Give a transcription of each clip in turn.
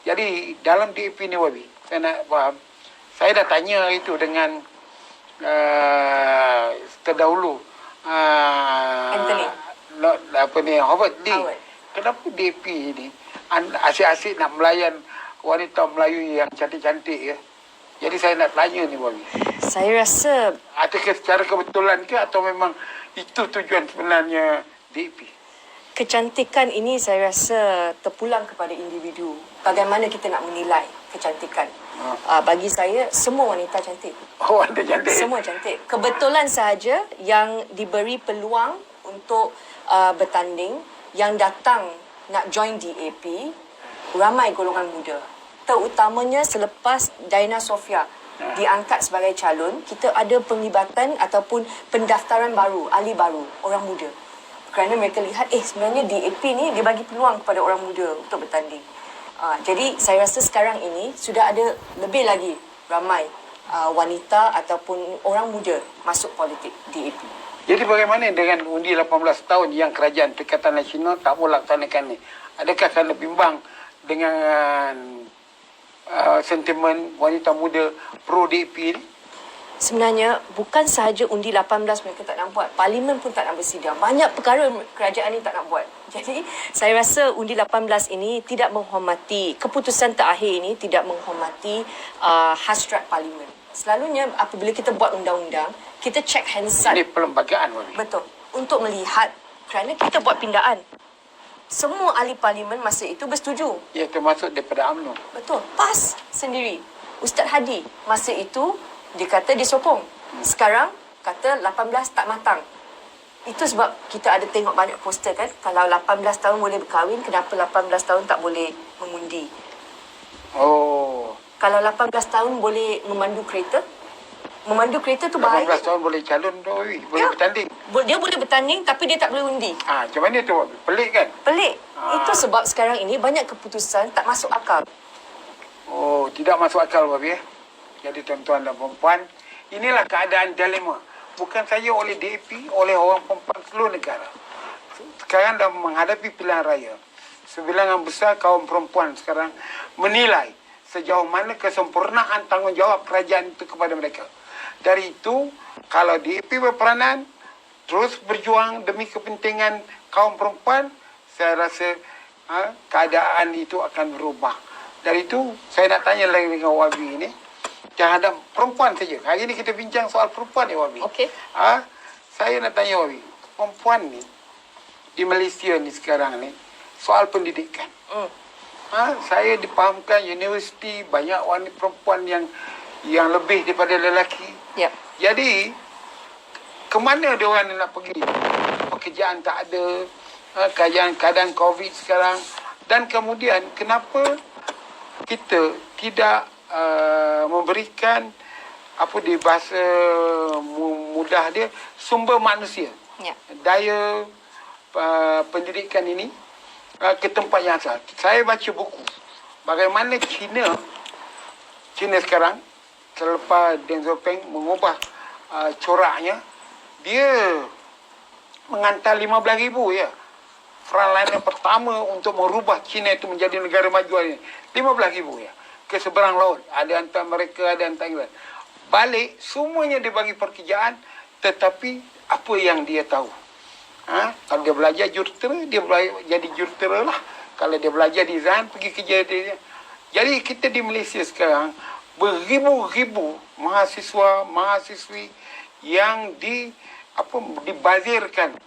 Jadi dalam DAP ni Wabi, saya nak faham, saya dah tanya itu dengan terdahulu Anthony. Howard Lee. Howard. Kenapa DAP ni asyik-asyik nak melayan wanita Melayu yang cantik-cantik ya? Jadi saya nak tanya ni Wabi. Saya rasa Adakah secara kebetulan ke atau memang itu tujuan sebenarnya DAP? kecantikan ini saya rasa terpulang kepada individu. Bagaimana kita nak menilai kecantikan. Bagi saya, semua wanita cantik. Oh, wanita cantik. Semua cantik. Kebetulan sahaja yang diberi peluang untuk bertanding, yang datang nak join DAP, ramai golongan muda. Terutamanya selepas Diana Sofia diangkat sebagai calon, kita ada penglibatan ataupun pendaftaran baru, ahli baru, orang muda. Kerana mereka lihat, sebenarnya DAP ni dia bagi peluang kepada orang muda untuk bertanding. Jadi saya rasa sekarang ini sudah ada lebih lagi ramai wanita ataupun orang muda masuk politik DAP. Jadi bagaimana dengan undi 18 tahun yang Kerajaan Perikatan Nasional tak mau laksanakan ni? Adakah kerana bimbang dengan sentimen wanita muda pro DAP ni? Sebenarnya bukan sahaja undi 18 mereka tak nak buat, parlimen pun tak nak bersidang. Banyak perkara kerajaan ni tak nak buat. Jadi saya rasa undi 18 ini tidak menghormati, keputusan terakhir ini tidak menghormati hasrat parlimen. Selalunya apabila kita buat undang-undang, kita check Hansard. Ini perlembagaan Wabi. Betul. Untuk melihat, kerana kita buat pindaan. Semua ahli parlimen masa itu bersetuju. Ya, termasuk daripada UMNO. Betul. PAS sendiri. Ustaz Hadi masa itu dia kata dia sokong. Sekarang kata 18 tak matang. Itu sebab kita ada tengok banyak poster kan. Kalau 18 tahun boleh berkahwin, kenapa 18 tahun tak boleh mengundi? Oh. Kalau 18 tahun boleh memandu kereta? Memandu kereta tu bahaya. 18 tahun boleh calon tu, boleh bertanding. Dia boleh bertanding tapi dia tak boleh undi. Macam mana tu Wabi? Pelik kan? Pelik. Itu sebab sekarang ini banyak keputusan tak masuk akal. Oh, tidak masuk akal Wabi ya. Jadi tuan-tuan dan perempuan, inilah keadaan dilema. Bukan saja oleh DAP, oleh orang perempuan seluruh negara. Sekarang dah menghadapi pilihan raya. Sebilangan besar kaum perempuan sekarang menilai sejauh mana kesempurnaan tanggungjawab kerajaan itu kepada mereka. Dari itu, kalau DAP berperanan, terus berjuang demi kepentingan kaum perempuan, saya rasa keadaan itu akan berubah. Dari itu, saya nak tanya lagi dengan Wabi ini, terhadap perempuan saja. Hari ini kita bincang soal perempuan ni Wabi. Okey. Saya nak tanya Wabi, perempuan ni di Malaysia ni sekarang ni soal pendidikan. Saya dipahamkan universiti banyak wanita perempuan yang lebih daripada lelaki. Ya. Jadi ke mana dia orang nak pergi? Pekerjaan tak ada, keadaan COVID sekarang, dan kemudian kenapa kita tidak memberikan apa di bahasa mudah dia sumber manusia, daya pendidikan ini ke tempat yang asal. Saya baca buku bagaimana China sekarang selepas Deng Xiaoping mengubah coraknya, dia menghantar 15,000 ya frontliner pertama untuk merubah China itu menjadi negara maju ini. 15,000 ya ke seberang laut. Ada hantar mereka, ada hantar England. Balik, semuanya dia bagi pekerjaan, tetapi apa yang dia tahu? Kalau dia belajar jurutera, dia jadi jurutera lah. Kalau dia belajar design, pergi kerja dia. Jadi kita di Malaysia sekarang, beribu-ribu mahasiswa-mahasiswi yang dibazirkan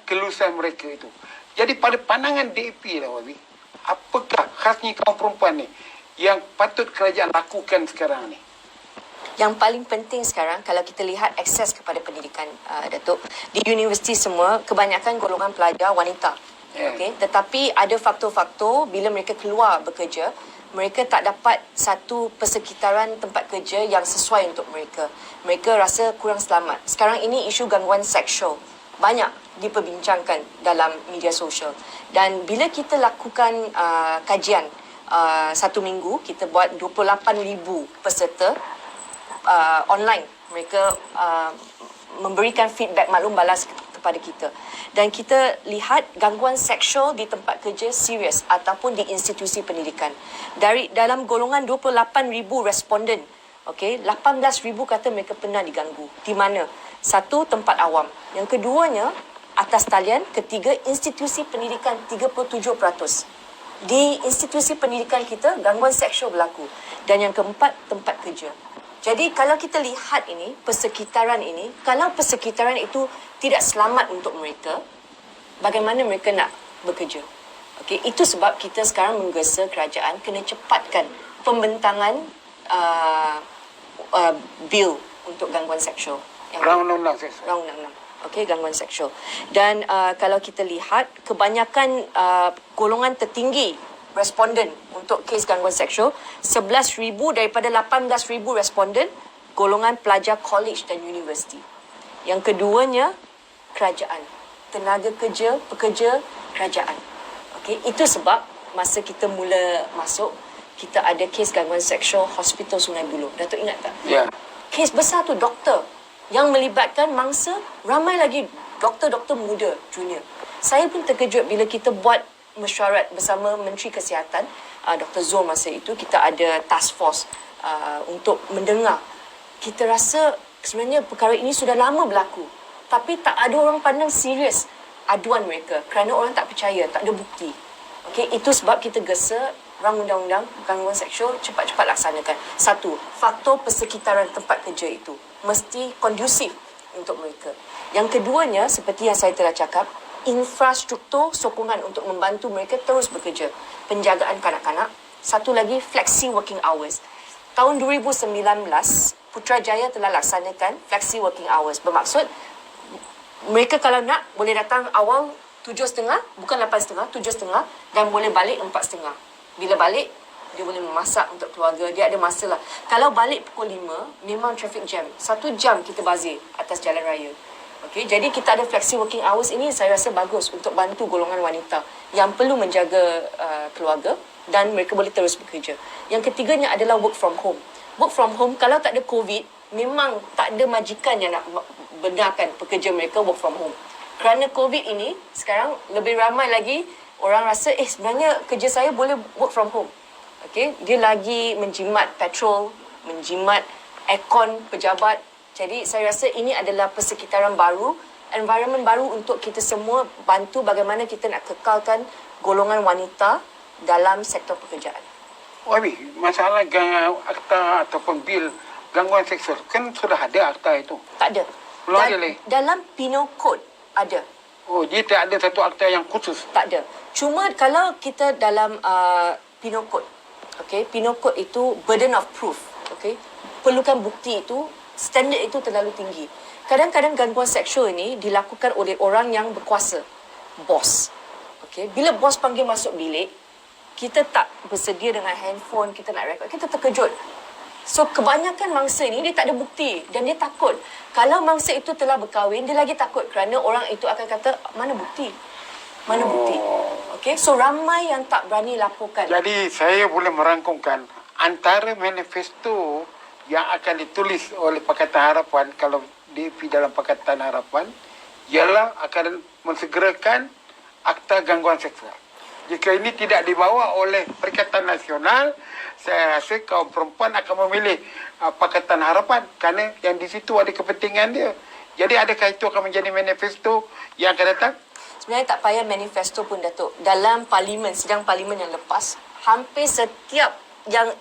kelulusan mereka itu. Jadi pada pandangan DAP lah Wabi, apakah khasnya kaum perempuan ni yang patut kerajaan lakukan sekarang ni? Yang paling penting sekarang kalau kita lihat akses kepada pendidikan, Datuk, di universiti semua kebanyakan golongan pelajar wanita. Okay? Tetapi ada faktor-faktor bila mereka keluar bekerja, mereka tak dapat satu persekitaran tempat kerja yang sesuai untuk mereka. Mereka rasa kurang selamat. Sekarang ini isu gangguan seksual banyak diperbincangkan dalam media sosial. Dan bila kita lakukan kajian satu minggu, kita buat 28,000 peserta online. Mereka memberikan feedback maklum balas kepada kita. Dan kita lihat gangguan seksual di tempat kerja serius ataupun di institusi pendidikan. Dalam golongan 28,000 responden, okey, 18,000 kata mereka pernah diganggu. Di mana? Satu, tempat awam. Yang keduanya, atas talian. Ketiga, institusi pendidikan 37%. Di institusi pendidikan kita, gangguan seksual berlaku. Dan yang keempat, tempat kerja. Jadi kalau kita lihat ini, persekitaran ini, kalau persekitaran itu tidak selamat untuk mereka, bagaimana mereka nak bekerja? Okey, itu sebab kita sekarang menggesa kerajaan kena cepatkan pembentangan bil untuk gangguan seksual. Undang-undang seksual. Undang-undang. Okey, gangguan seksual. Dan kalau kita lihat, kebanyakan golongan tertinggi responden untuk kes gangguan seksual, 11,000 daripada 18,000 responden, golongan pelajar college dan universiti. Yang keduanya, kerajaan. Tenaga kerja, pekerja kerajaan. Okey, itu sebab masa kita mula masuk, kita ada kes gangguan seksual Hospital Sungai Buloh. Datuk ingat tak? Ya. Kes besar tu doktor yang melibatkan mangsa ramai lagi doktor-doktor muda junior. Saya pun terkejut bila kita buat mesyuarat bersama Menteri Kesihatan, Dr. Zul masa itu, kita ada task force untuk mendengar. Kita rasa sebenarnya perkara ini sudah lama berlaku, tapi tak ada orang pandang serius aduan mereka kerana orang tak percaya, tak ada bukti. Okey, itu sebab kita gesa rang undang-undang gangguan seksual cepat-cepat laksanakan. Satu, faktor persekitaran tempat kerja itu mesti kondusif untuk mereka. Yang keduanya, seperti yang saya telah cakap, infrastruktur sokongan untuk membantu mereka terus bekerja. Penjagaan kanak-kanak. Satu lagi, flexi working hours. Tahun 2019, Putrajaya telah laksanakan flexi working hours. Bermaksud, mereka kalau nak, boleh datang awal 7.30, bukan 8.30, 7.30, dan boleh balik 4.30. Bila balik, dia boleh memasak untuk keluarga. Dia ada masa lah. Kalau balik pukul 5, memang traffic jam. 1 jam kita bazir atas jalan raya. Okay, jadi kita ada flexi working hours ini, saya rasa bagus untuk bantu golongan wanita yang perlu menjaga keluarga dan mereka boleh terus bekerja. Yang ketiganya adalah work from home. Work from home, kalau tak ada COVID, memang tak ada majikan yang nak benarkan pekerja mereka work from home. Kerana COVID ini, sekarang lebih ramai lagi orang rasa, sebenarnya kerja saya boleh work from home. Okay, dia lagi menjimat petrol, menjimat aircon pejabat. Jadi saya rasa ini adalah persekitaran baru, environment baru untuk kita semua bantu bagaimana kita nak kekalkan golongan wanita dalam sektor pekerjaan. Wabi, masalah akta ataupun bil gangguan seksual, kan sudah ada akta itu? Tak ada. Belum ada lagi? Dalam Penal Code ada. Oh, dia tak ada satu akta yang khusus? Tak ada. Cuma kalau kita dalam Penal Code, okay, Penal Code itu burden of proof, okay, perlukan bukti itu, standard itu terlalu tinggi. Kadang-kadang gangguan seksual ini dilakukan oleh orang yang berkuasa, bos. Okay, bila bos panggil masuk bilik, kita tak bersedia dengan handphone, kita nak rekod, kita terkejut. So kebanyakan mangsa ini dia tak ada bukti dan dia takut. Kalau mangsa itu telah berkahwin, dia lagi takut kerana orang itu akan kata, mana bukti? Mana bukti? Okay, so ramai yang tak berani laporkan. Jadi saya boleh merangkumkan antara manifesto yang akan ditulis oleh Pakatan Harapan, kalau DAP dalam Pakatan Harapan, ialah akan mensegerakan akta gangguan seksual. Jika ini tidak dibawa oleh Perikatan Nasional, saya rasa kaum perempuan akan memilih Pakatan Harapan kerana yang di situ ada kepentingan dia. Jadi adakah itu akan menjadi manifesto yang akan datang? Sebenarnya tak payah manifesto pun, Datuk. Dalam parlimen, sidang parlimen yang lepas, hampir setiap yang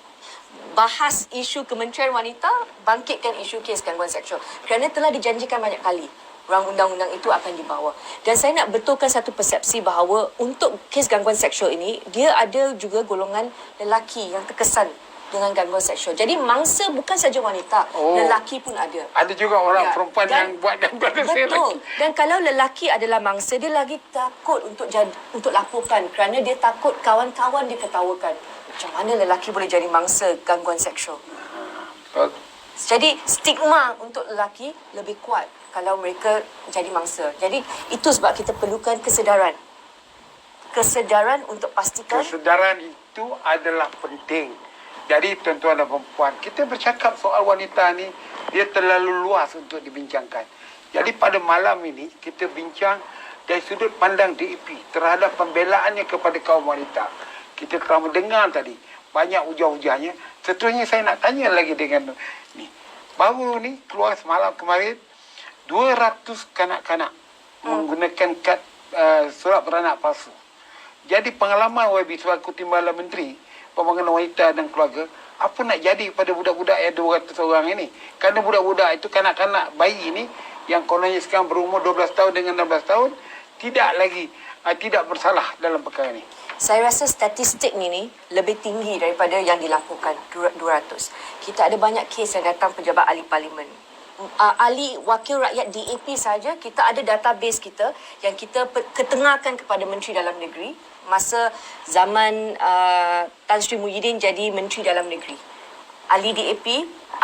bahas isu Kementerian Wanita, bangkitkan isu kes gangguan seksual. Kerana telah dijanjikan banyak kali rang undang-undang itu akan dibawa. Dan saya nak betulkan satu persepsi bahawa untuk kes gangguan seksual ini, dia ada juga golongan lelaki yang terkesan dengan gangguan seksual. Jadi mangsa bukan saja wanita, lelaki pun ada. Ada juga orang perempuan yang buat gangguan seksual. Betul. Dan kalau lelaki adalah mangsa, dia lagi takut untuk laporkan kerana dia takut kawan-kawan dia ketawakan. Macam mana lelaki boleh jadi mangsa gangguan seksual? Jadi stigma untuk lelaki lebih kuat kalau mereka jadi mangsa. Jadi itu sebab kita perlukan kesedaran. Kesedaran untuk pastikan. Kesedaran itu adalah penting. Jadi tuan-tuan dan perempuan, kita bercakap soal wanita ni, dia terlalu luas untuk dibincangkan. Jadi pada malam ini kita bincang dari sudut pandang DAP terhadap pembelaannya kepada kaum wanita. Kita telah mendengar tadi banyak hujah-hujahnya. Seterusnya saya nak tanya lagi dengan ni. Baru ni keluar semalam kemarin 200 kanak-kanak menggunakan kad surat beranak palsu. Jadi pengalaman YB selaku Timbalan Menteri Pembangunan Wanita dan Keluarga, apa nak jadi pada budak-budak yang 200 orang ini? Kerana budak-budak itu, kanak-kanak bayi ini yang kononnya sekarang berumur 12 tahun dengan 16 tahun tidak lagi tidak bersalah dalam perkara ini. Saya rasa statistik ni lebih tinggi daripada yang dilaporkan 200. Kita ada banyak kes yang datang pejabat ahli parlimen. Ahli wakil rakyat DAP saja, kita ada database kita yang kita ketengahkan kepada Menteri Dalam Negeri masa zaman Tan Sri Muhyiddin jadi Menteri Dalam Negeri. Ahli DAP,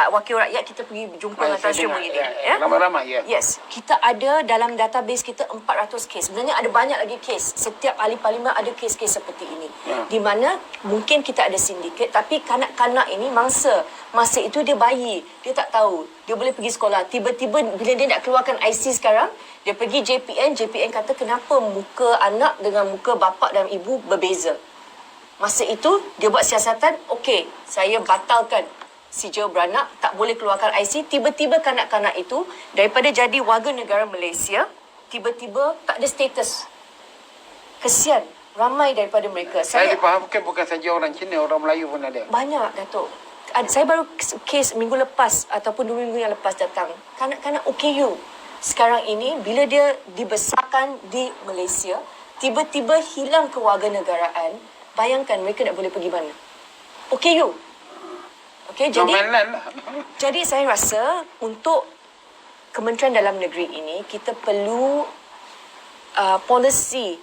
wakil rakyat, kita pergi jumpa dengan Tan Sri Muhyiddin. Ramai-ramai, ya. Yes, kita ada dalam database kita 400 kes. Sebenarnya ada banyak lagi kes. Setiap ahli parlimen ada kes-kes seperti ini. Di mana mungkin kita ada sindiket, tapi kanak-kanak ini masa itu dia bayi, dia tak tahu. Dia boleh pergi sekolah. Tiba-tiba bila dia nak keluarkan IC sekarang, dia pergi JPN kata kenapa muka anak dengan muka bapa dan ibu berbeza. Masa itu dia buat siasatan, okey, saya batalkan sijil beranak, tak boleh keluarkan IC. Tiba-tiba kanak-kanak itu daripada jadi warga negara Malaysia, tiba-tiba tak ada status. Kesian ramai daripada mereka. Saya difahamkan bukan saja orang Cina, orang Melayu pun ada. Banyak, Datuk. Saya baru kes minggu lepas ataupun 2 minggu yang lepas datang. Kanak-kanak OKU sekarang ini bila dia dibesarkan di Malaysia, tiba-tiba hilang kewarganegaraan. Bayangkan mereka nak boleh pergi mana? OKU. Okey, jadi saya rasa untuk Kementerian Dalam Negeri ini kita perlu polisi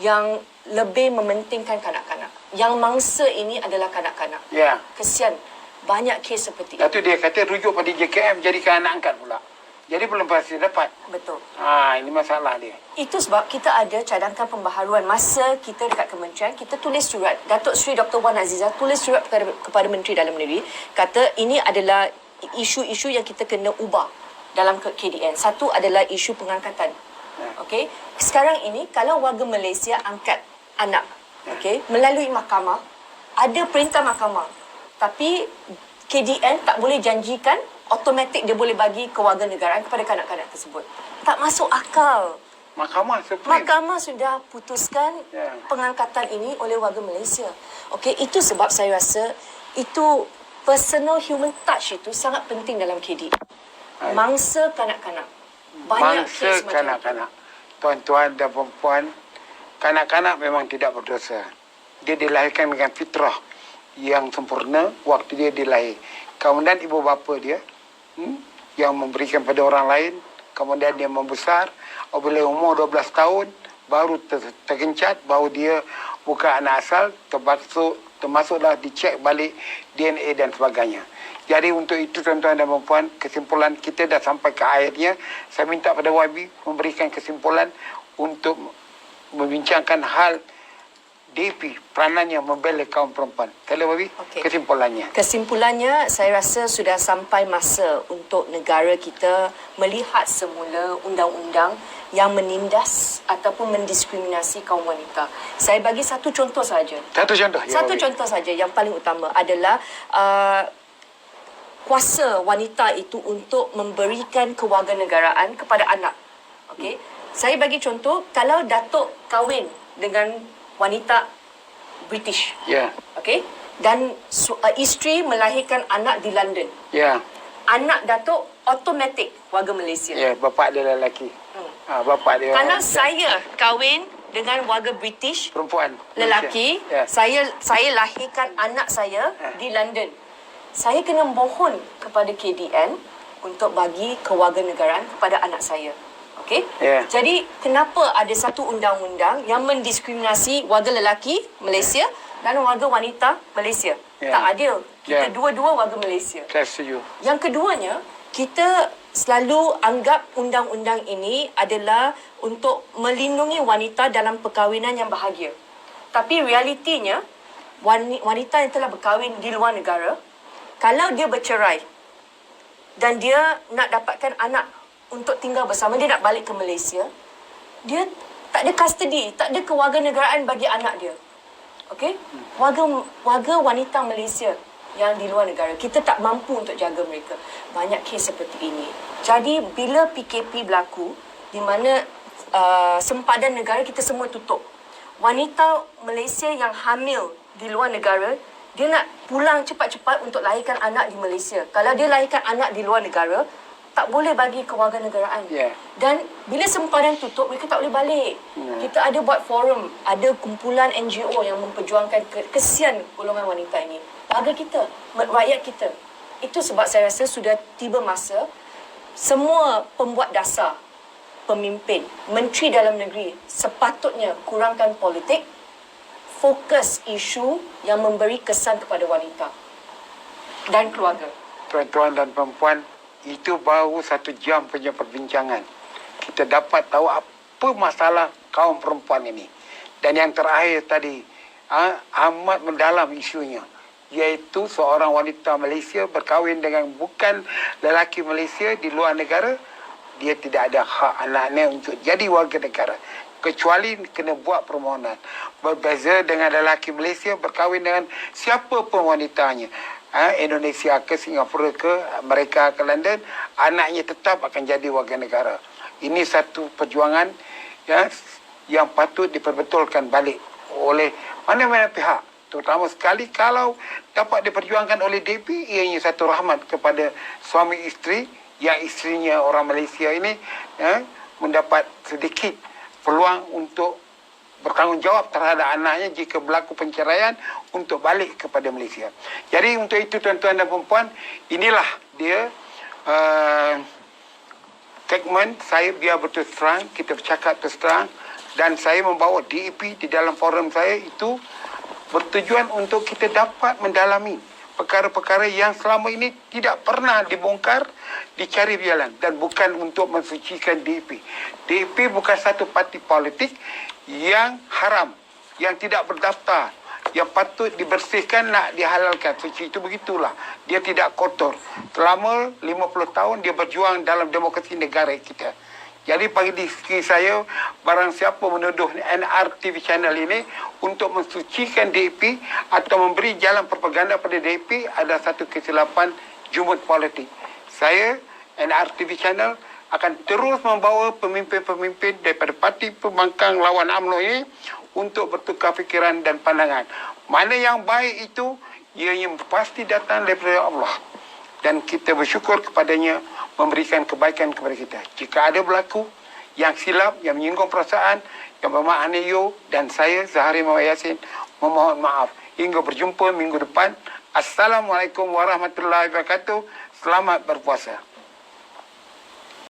yang lebih mementingkan kanak-kanak. Yang mangsa ini adalah kanak-kanak. Ya. Kesian banyak kes seperti itu. Itu dia kata rujuk pada JKM jadikan anak angkat pula. Jadi belum pasti dapat. Betul. Ini masalah dia. Itu sebab kita ada cadangkan pembaharuan masa kita dekat kementerian, kita tulis surat. Datuk Seri Dr. Wan Azizah tulis surat kepada Menteri Dalam Negeri, kata ini adalah isu-isu yang kita kena ubah dalam KDN. Satu adalah isu pengangkatan. Okey. Sekarang ini kalau warga Malaysia angkat anak, okey, melalui mahkamah, ada perintah mahkamah. Tapi KDN tak boleh janjikan automatik dia boleh bagi kewarganegaraan kepada kanak-kanak tersebut. Tak masuk akal. Mahkamah sudah putuskan pengangkatan ini oleh warga Malaysia. Okey, itu sebab saya rasa itu personal human touch itu sangat penting dalam KD. Mangsa kanak-kanak. Banyak kes kanak-kanak. Tuan-tuan dan perempuan, kanak-kanak memang tidak berdosa. Dia dilahirkan dengan fitrah yang sempurna waktu dia dilahir. Kemudian ibu bapa dia yang memberikan pada orang lain, kemudian dia membesar, apabila umur 12 tahun baru tergencat, baru dia bukan anak asal, termasuklah dicek balik DNA dan sebagainya. Jadi untuk itu tuan-tuan dan perempuan, kesimpulan kita dah sampai ke akhirnya. Saya minta pada YB memberikan kesimpulan untuk membincangkan hal DAP peranannya membela kaum perempuan. Kalau YB, kesimpulannya. Kesimpulannya, saya rasa sudah sampai masa untuk negara kita melihat semula undang-undang yang menindas ataupun mendiskriminasi kaum wanita. Saya bagi satu contoh saja. Satu contoh saja yang paling utama adalah kuasa wanita itu untuk memberikan kewarganegaraan kepada anak. Okey. Saya bagi contoh, kalau datuk kahwin dengan wanita British. Ya. Okey. Dan isteri melahirkan anak di London. Ya. Anak datuk automatik warga Malaysia. Ya, bapa dia lelaki. Bapa dia. Kalau saya kahwin dengan warga British, perempuan, lelaki, ya. saya lahirkan anak saya di London. Saya kena mohon kepada KDN untuk bagi kewarganegaraan kepada anak saya. Okey? Yeah. Jadi, kenapa ada satu undang-undang yang mendiskriminasi warga lelaki Malaysia dan warga wanita Malaysia? Yeah. Tak adil. Kita dua-dua warga Malaysia. Saya setuju. Yang keduanya, kita selalu anggap undang-undang ini adalah untuk melindungi wanita dalam perkahwinan yang bahagia. Tapi realitinya, wanita yang telah berkahwin di luar negara, kalau dia bercerai dan dia nak dapatkan anak untuk tinggal bersama, dia nak balik ke Malaysia, dia tak ada custody, tak ada kewarganegaraan bagi anak dia. Okey? Warga wanita Malaysia yang di luar negara, kita tak mampu untuk jaga mereka. Banyak kes seperti ini. Jadi bila PKP berlaku, di mana sempadan negara kita semua tutup, wanita Malaysia yang hamil di luar negara, dia nak pulang cepat-cepat untuk lahirkan anak di Malaysia. Kalau dia lahirkan anak di luar negara, tak boleh bagi kewarganegaraan. Yeah. Dan bila sempadan tutup, mereka tak boleh balik. Kita ada buat forum, ada kumpulan NGO yang memperjuangkan kesian golongan wanita ini. Warga kita, rakyat kita. Itu sebab saya rasa sudah tiba masa semua pembuat dasar, pemimpin, menteri dalam negeri sepatutnya kurangkan politik, fokus isu yang memberi kesan kepada wanita dan keluarga. Tuan-tuan dan perempuan, itu baru 1 jam punya perbincangan. Kita dapat tahu apa masalah kaum perempuan ini. Dan yang terakhir tadi, amat mendalam isunya, iaitu seorang wanita Malaysia berkahwin dengan bukan lelaki Malaysia di luar negara, dia tidak ada hak anaknya untuk jadi warga negara, kecuali kena buat permohonan. Berbeza dengan lelaki Malaysia berkahwin dengan siapa pun wanitanya, Indonesia ke Singapura ke Amerika ke London, anaknya tetap akan jadi warga negara. Ini satu perjuangan yang patut diperbetulkan balik oleh mana-mana pihak, terutama sekali kalau dapat diperjuangkan oleh DAP. Ianya satu rahmat kepada suami isteri, yang isterinya orang Malaysia ini mendapat sedikit peluang untuk bertanggungjawab terhadap anaknya jika berlaku perceraian, untuk balik kepada Malaysia. Jadi untuk itu tuan-tuan dan perempuan, inilah dia segmen saya biar berterus terang, kita bercakap terus terang, dan saya membawa DAP di dalam forum saya itu bertujuan untuk kita dapat mendalami perkara-perkara yang selama ini tidak pernah dibongkar, dicari jalan, dan bukan untuk mensucikan DAP. DAP bukan satu parti politik yang haram, yang tidak berdaftar, yang patut dibersihkan, nak dihalalkan. Suci itu begitulah. Dia tidak kotor. Selama 50 tahun dia berjuang dalam demokrasi negara kita. Jadi bagi segi saya, barang siapa menuduh NRTV channel ini untuk mensucikan DAP atau memberi jalan propaganda pada DAP, ada satu kesilapan jumut politik. Saya, NRTV channel, akan terus membawa pemimpin-pemimpin daripada parti pembangkang lawan UMNO ini untuk bertukar fikiran dan pandangan. Mana yang baik itu, ianya pasti datang daripada Allah. Dan kita bersyukur kepadanya memberikan kebaikan kepada kita. Jika ada berlaku yang silap, yang menyinggung perasaan, yang bermakna dan saya, Zahari Mawar Yassin, memohon maaf. Hingga berjumpa minggu depan. Assalamualaikum warahmatullahi wabarakatuh. Selamat berpuasa.